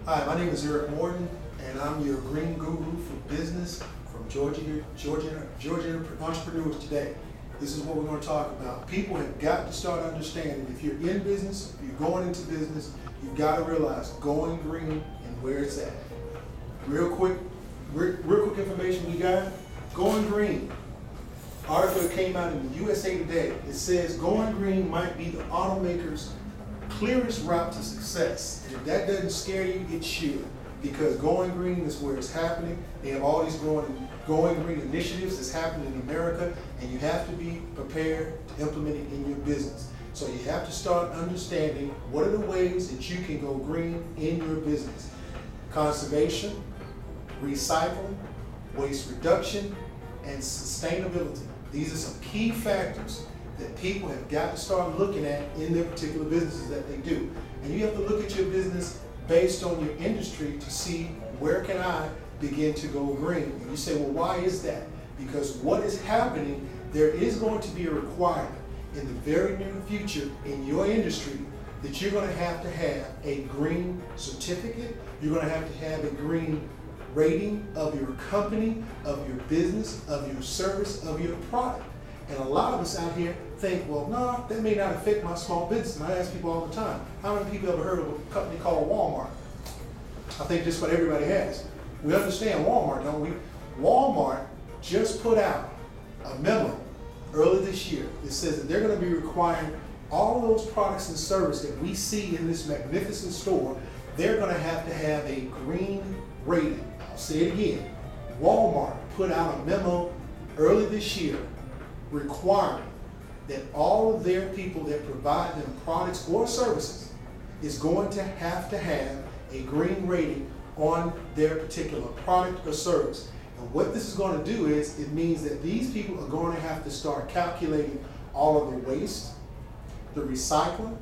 Hi, my name is Morton, and I'm your green guru for business from Georgia entrepreneurs today. This is what we're going to talk about. People have got to start understanding if you're in business, if you're going into business, you've got to realize going green and where it's at. Real quick information we got. Going green. Article that came out in the USA Today. It says going green might be the automaker's clearest route to success. And if that doesn't scare you, it should. Because going green is where it's happening. They have all these going green initiatives that's happening in America, and you have to be prepared to implement it in your business. So you have to start understanding what are the ways that you can go green in your business. Conservation, recycling, waste reduction, and sustainability. These are some key factors that people have got to start looking at in their particular businesses that they do. And you have to look at your business based on your industry to see where can I begin to go green. And you say, well, why is that? Because what is happening, there is going to be a requirement in the very near future in your industry that you're going to have a green certificate. You're going to have a green rating of your company, of your business, of your service, of your product. And a lot of us out here think, well, no, that may not affect my small business. And I ask people all the time, how many people ever heard of a company called Walmart? I think just what everybody has. We understand Walmart, don't we? Walmart just put out a memo early this year that says that they're going to be requiring all of those products and services that we see in this magnificent store, they're going to have a green rating. I'll say it again. Walmart put out a memo early this year requiring that all of their people that provide them products or services is going to have a green rating on their particular product or service. And what this is going to do is it means that these people are going to have to start calculating all of the waste, the recycling,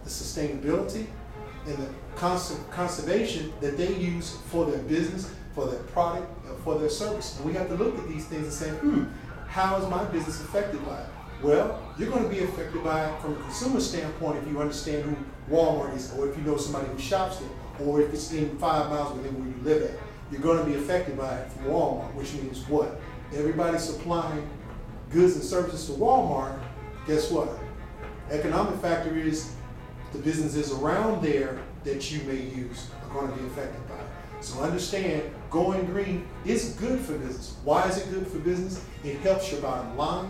the sustainability, and the conservation that they use for their business, for their product, for their service. And we have to look at these things and say, how is my business affected by it? Well, you're going to be affected by it from a consumer standpoint if you understand who Walmart is, or if you know somebody who shops there, or if it's in 5 miles within where you live at. You're going to be affected by it from Walmart, which means what? Everybody supplying goods and services to Walmart, guess what? Economic factor is the businesses around there that you may use are going to be affected by it. So understand, going green is good for business. Why is it good for business? It helps your bottom line.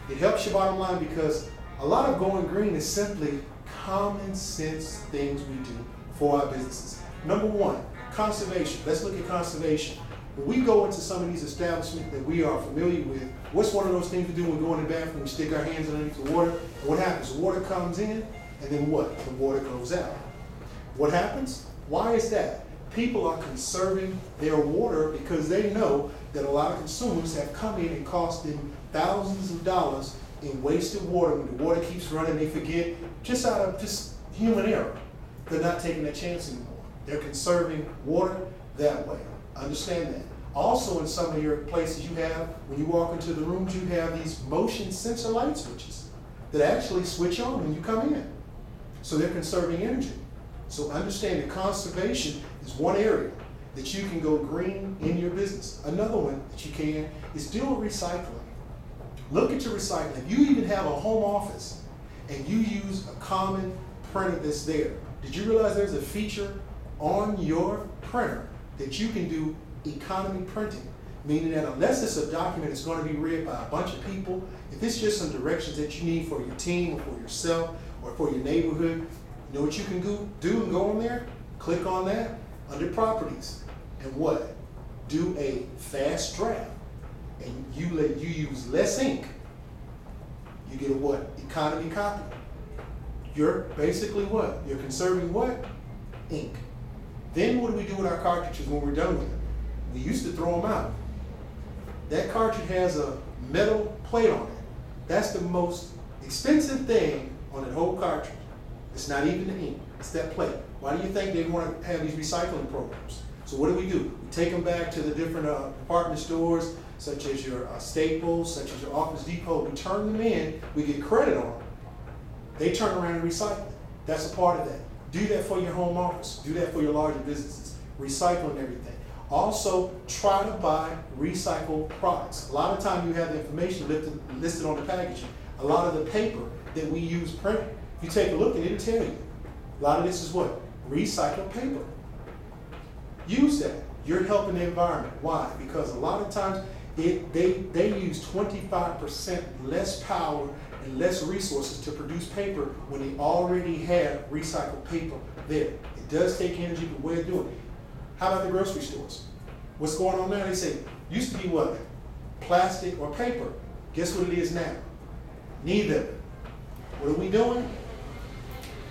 It helps your bottom line because a lot of going green is simply common sense things we do for our businesses. Number one, conservation. Let's look at conservation. When we go into some of these establishments that we are familiar with, what's one of those things we do when we go in the bathroom? We stick our hands underneath the water. And what happens? The water comes in, and then what? The water goes out. What happens? Why is that? People are conserving their water because they know that a lot of consumers have come in and cost them thousands of dollars in wasted water. When the water keeps running, they forget, just out of just human error. They're not taking that chance anymore. They're conserving water that way. Understand that. Also, in some of your places when you walk into the rooms, you have these motion sensor light switches that actually switch on when you come in. So they're conserving energy. So understand that conservation is one area that you can go green in your business. Another one that you can is deal with recycling. Look at your recycling. If you even have a home office and you use a common printer that's there, did you realize there's a feature on your printer that you can do economy printing? Meaning that unless it's a document that's going to be read by a bunch of people, if it's just some directions that you need for your team or for yourself or for your neighborhood, you know what you can do and go in there? Click on that under properties. And what? Do a fast draft. And you use less ink. You get a what? Economy copy. You're basically what? You're conserving what? Ink. Then what do we do with our cartridges when we're done with them? We used to throw them out. That cartridge has a metal plate on it. That's the most expensive thing on that whole cartridge. It's not even the ink, it's that plate. Why do you think they want to have these recycling programs? So what do? We take them back to the different department stores, such as your Staples, such as your Office Depot. We turn them in, we get credit on them. They turn around and recycle it. That's a part of that. Do that for your home office. Do that for your larger businesses. recycling everything. Also, try to buy recycled products. A lot of time you have the information listed on the packaging. A lot of the paper that we use print, if you take a look at it, it'll tell you. A lot of this is what? Recycled paper. Use that. You're helping the environment. Why? Because a lot of times they use 25% less power and less resources to produce paper when they already have recycled paper there. It does take energy, but way of doing it. How about the grocery stores? What's going on now? They say, used to be what? Plastic or paper. Guess what it is now? Neither. What are we doing?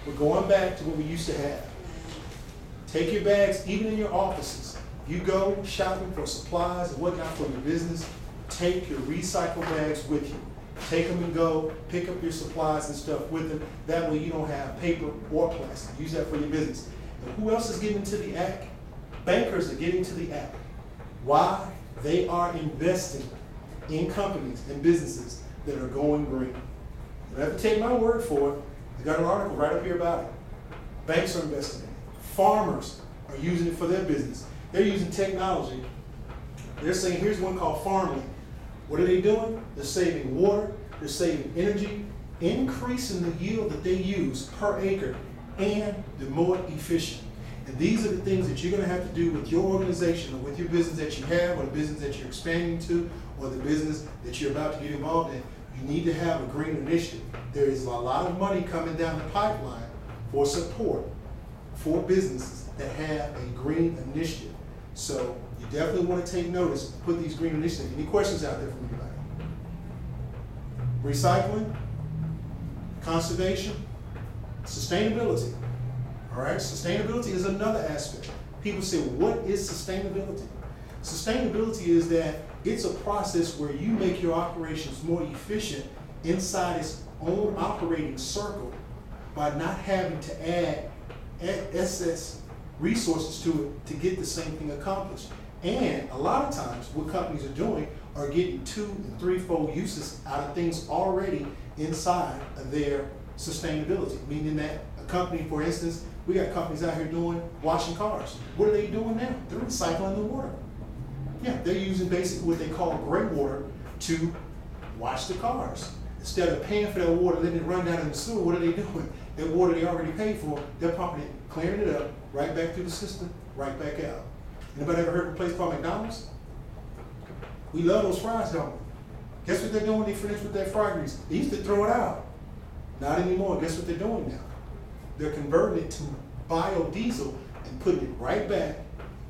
We're going back to what we used to have. Take your bags, even in your offices. You go shopping for supplies and whatnot for your business, take your recycle bags with you. Take them and go, pick up your supplies and stuff with them. That way you don't have paper or plastic. Use that for your business. And who else is getting to the act? Bankers are getting to the act. Why? They are investing in companies and businesses that are going green. You don't have to take my word for it. I got an article right up here about it. Banks are investing in it. Farmers are using it for their business. They're using technology. They're saying, here's one called Farming. What are they doing? They're saving water, they're saving energy, increasing the yield that they use per acre, and they're more efficient. And these are the things that you're going to have to do with your organization or with your business that you have or the business that you're expanding to or the business that you're about to get involved in. You need to have a green initiative. There is a lot of money coming down the pipeline for support for businesses that have a green initiative. So you definitely want to take notice and put these green initiatives. Any questions out there from anybody? Recycling, conservation, sustainability. All right, sustainability is another aspect. People say, what is sustainability? Sustainability is that it's a process where you make your operations more efficient inside its own operating circle by not having to add excess resources to it to get the same thing accomplished. And a lot of times what companies are doing are getting 2- and 3-fold uses out of things already inside of their sustainability, meaning that a company, for instance, we got companies out here doing washing cars. What are they doing now? They're recycling the water. Yeah, they're using basically what they call gray water to wash the cars. Instead of paying for that water, letting it run down in the sewer, what are they doing? That water they already paid for, they're pumping it, clearing it up, right back through the system, right back out. Anybody ever heard of a place called McDonald's? We love those fries, don't we? Guess what they're doing when they finish with their fry grease? They used to throw it out. Not anymore. Guess what they're doing now? They're converting it to biodiesel and putting it right back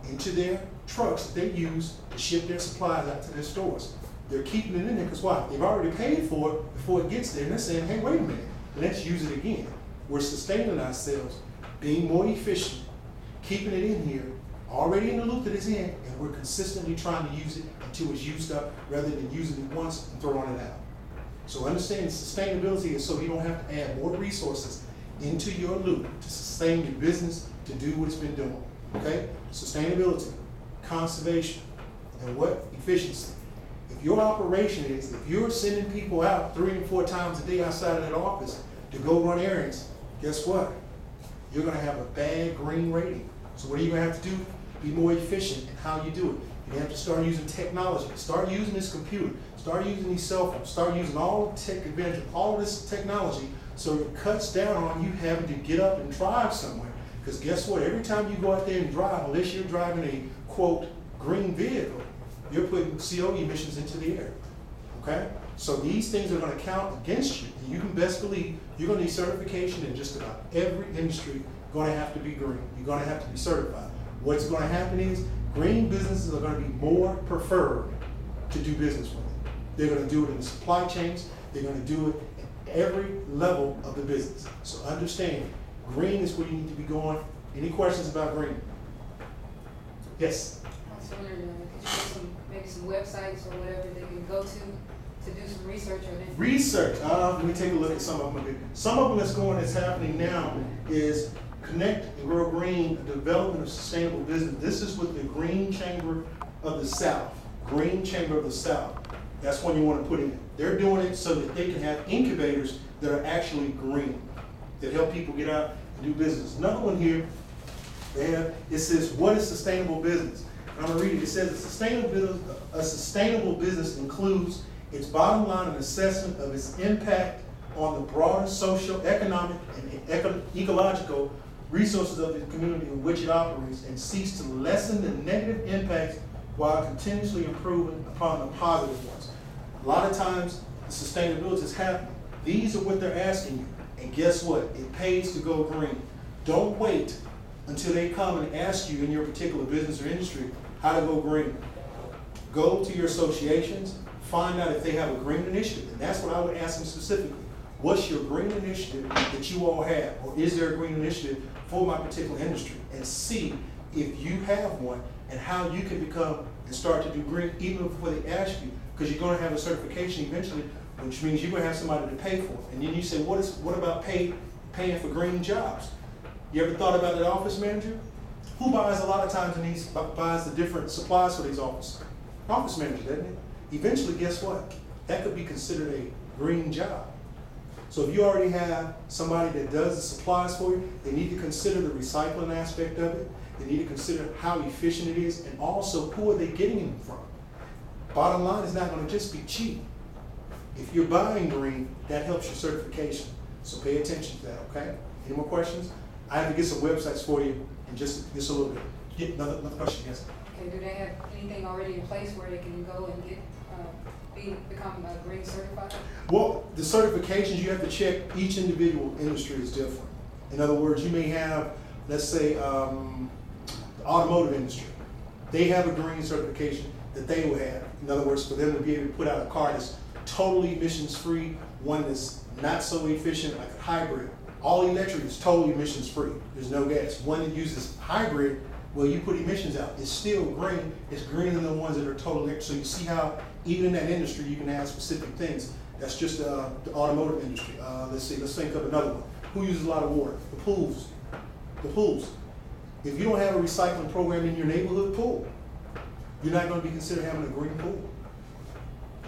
into their trucks that they use to ship their supplies out to their stores. They're keeping it in there because why? They've already paid for it before it gets there, and they're saying, hey, wait a minute, let's use it again. We're sustaining ourselves, being more efficient, keeping it in here, already in the loop that it's in, and we're consistently trying to use it until it's used up rather than using it once and throwing it out. So understand sustainability is so you don't have to add more resources into your loop to sustain your business to do what it's been doing. Okay? Sustainability, conservation, and what? Efficiency. If your operation is, if you're sending people out 3 and 4 times a day outside of that office to go run errands, guess what? You're going to have a bad green rating. So what are you going to have to do? Be more efficient in how you do it. You have to start using technology. Start using this computer. Start using these cell phones. Start using all the tech advantage, all this technology, so it cuts down on you having to get up and drive somewhere. Because guess what? Every time you go out there and drive, unless you're driving a, quote, green vehicle, you're putting CO emissions into the air. Okay? So these things are going to count against you. And you can best believe you're going to need certification in just about every industry. Going to have to be green. You're going to have to be certified. What's going to happen is green businesses are going to be more preferred to do business with. They're going to do it in the supply chains. They're going to do it at every level of the business. So understand, green is where you need to be going. Any questions about green? Yes? I was wondering, could you give maybe some websites or whatever they can go to do some research on it? Research. Let me take a look at some of them. Some of them that's happening now is Connect and Grow Green, Development of Sustainable Business. This is with the Green Chamber of the South. Green Chamber of the South. That's one you want to put in. They're doing it so that they can have incubators that are actually green, that help people get out and do business. Another one here It says, what is sustainable business? And I'm gonna read it. It says a sustainable business includes its bottom line and assessment of its impact on the broader social, economic, and ecological resources of the community in which it operates, and seeks to lessen the negative impacts while continuously improving upon the positive ones. A lot of times, the sustainability is happening. These are what they're asking you. And guess what? It pays to go green. Don't wait until they come and ask you in your particular business or industry how to go green. Go to your associations, find out if they have a green initiative. And that's what I would ask them specifically. What's your green initiative that you all have? Or is there a green initiative for my particular industry? And see if you have one and how you can become and start to do green even before they ask you, because you're going to have a certification eventually, which means you're going to have somebody to pay for it. And then you say, what about paying for green jobs? You ever thought about that office manager? Who buys a lot of times buys the different supplies for these offices? Office manager, doesn't it? Eventually, guess what? That could be considered a green job. So if you already have somebody that does the supplies for you, they need to consider the recycling aspect of it. They need to consider how efficient it is, and also who are they getting them from. Bottom line is not going to just be cheap. If you're buying green, that helps your certification. So pay attention to that, okay? Any more questions? I have to get some websites for you in just a little bit. Yeah, another question, yes? Okay, do they have anything already in place where they can go and get, become green certified? Well, the certifications you have to check, each individual industry is different. In other words, you may have, let's say, the automotive industry. They have a green certification that they will have. In other words, for them to be able to put out a car that's totally emissions free, one that's not so efficient, like a hybrid. All electric is totally emissions free. There's no gas. One that uses hybrid, well, you put emissions out. It's still green. It's greener than the ones that are totally electric. So you see how even in that industry you can have specific things. That's just the automotive industry. Let's think of another one. Who uses a lot of water? The pools. The pools. If you don't have a recycling program in your neighborhood pool, you're not going to be considered having a green pool.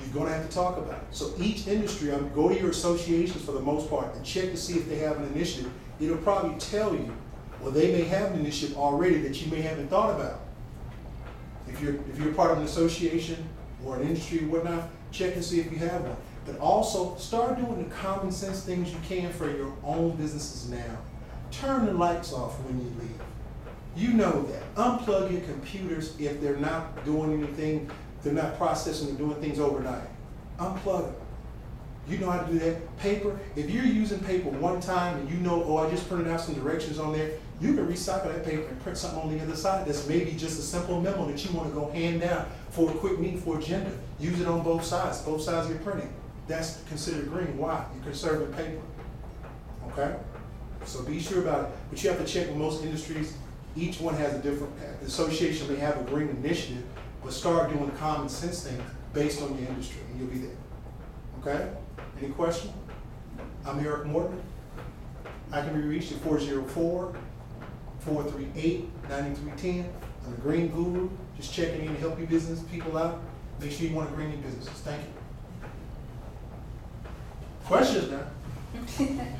You're going to have to talk about it. So each industry, go to your associations for the most part and check to see if they have an initiative. It'll probably tell you, well, they may have an initiative already that you may haven't thought about. If you're part of an association or an industry or whatnot, check and see if you have one. But also start doing the common sense things you can for your own businesses now. Turn the lights off when you leave. You know that. Unplug your computers if they're not doing anything, they're not processing and doing things overnight. Unplug them. You know how to do that. Paper, if you're using paper one time and you know, oh, I just printed out some directions on there, you can recycle that paper and print something on the other side that's maybe just a simple memo that you want to go hand down for a quick meeting for agenda. Use it on both sides of your printing. That's considered green. Why? You're conserving paper. Okay? So be sure about it. But you have to check with most industries. Each one has a different, the association may have a green initiative, but start doing common sense things based on your industry, and you'll be there. Okay? Any question? I'm Eric Morton. I can be reached at 404-438-9310. I'm the Green Guru, just checking in to help your business people out. Make sure you want to green your businesses. Thank you. Questions now?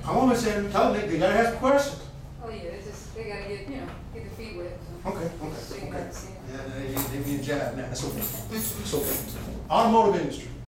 I want to say, tell them they got to ask questions. Oh yeah, they got to get the feet wet. So. Okay. So you Yeah, gotta see it. they be a jab now. That's okay. It's okay. Automotive industry.